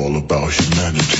all about humanity.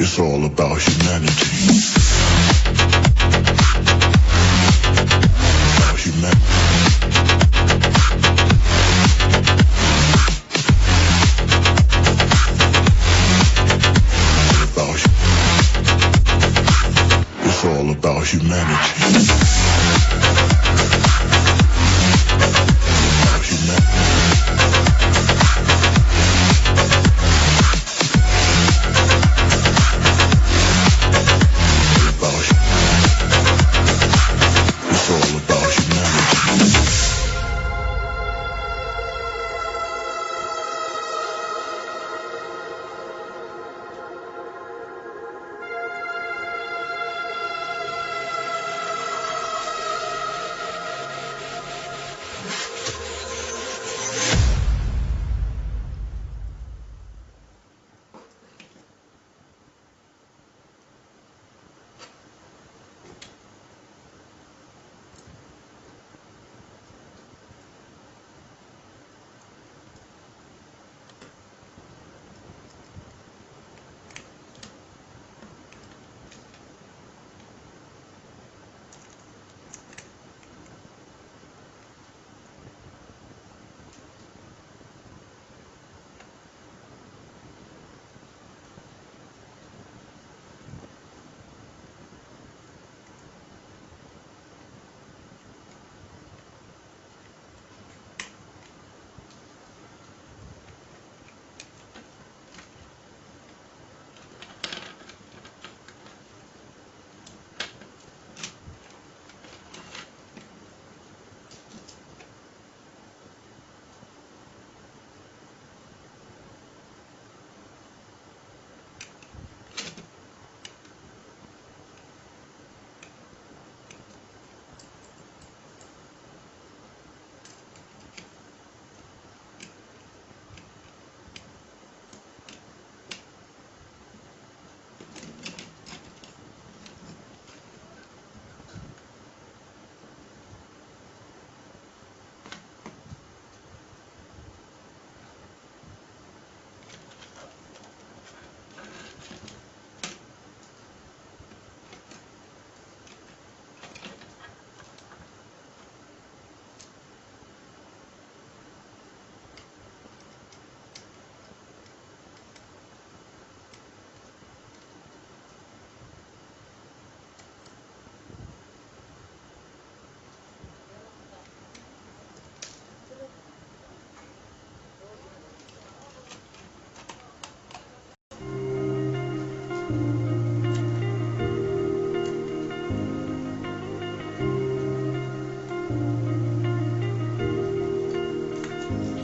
It's all about humanity. It's all about humanity. It's all about humanity.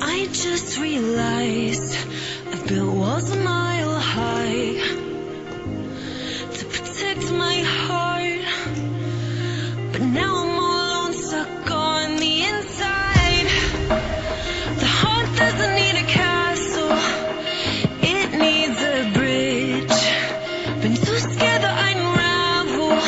I just realized I've built walls a mile high to protect my heart, but now I'm all alone, stuck on the inside. The heart doesn't need a castle, it needs a bridge. Been too scared that I'd unravel,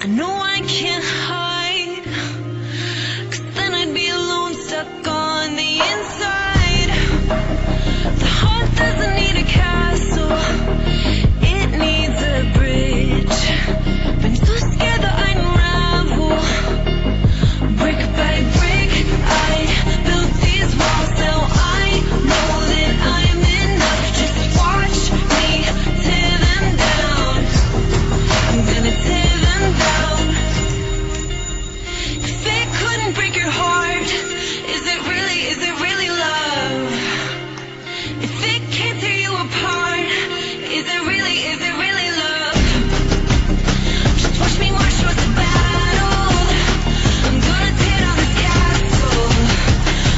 I know I can't hide, 'cause then I'd be alone, stuck on the inside. The heart doesn't need a castle, it needs a bridge. Been so scared that I'd unravel. Brick by brick, I built these walls. Now I know that I'm enough. Just watch me tear them down. I'm gonna tear them down. If it couldn't break your heart, is it really love? If it can't tear you apart, is it really love? Just watch me march towards the battle. I'm gonna tear down this castle.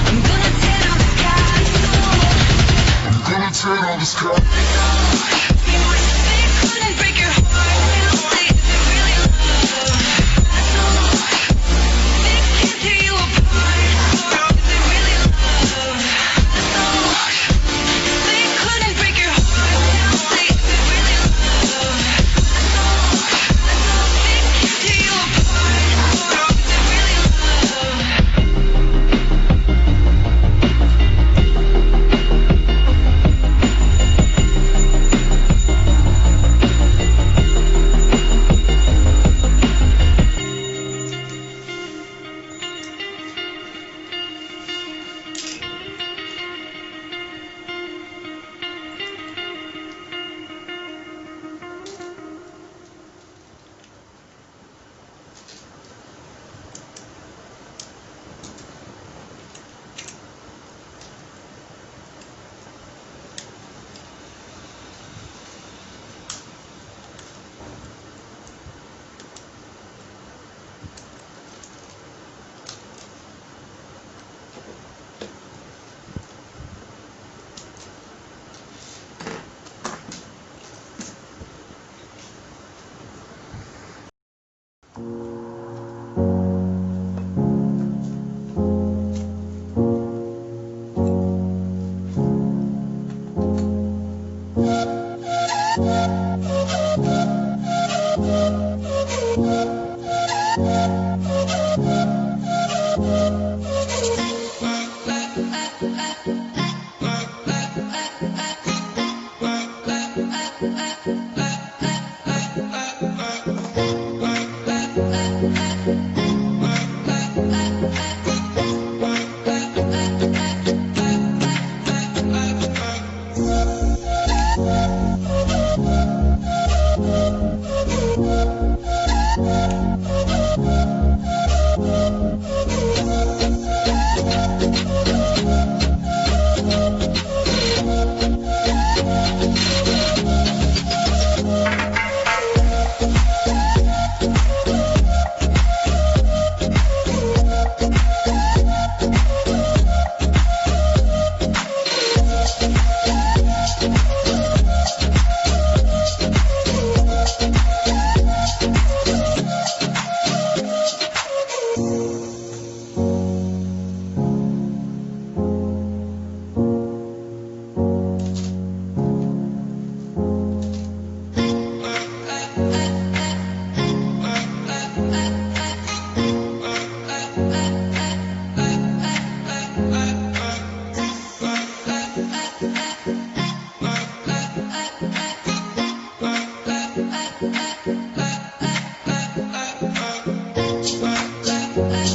I'm gonna tear down this castle. I'm gonna tear down this castle. If it couldn't break your heart, is it really love? If it can't tear you apart, is it really love? If it couldn't break your heart, is it really love? If it can't tear you apart, is it really love?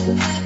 Bye.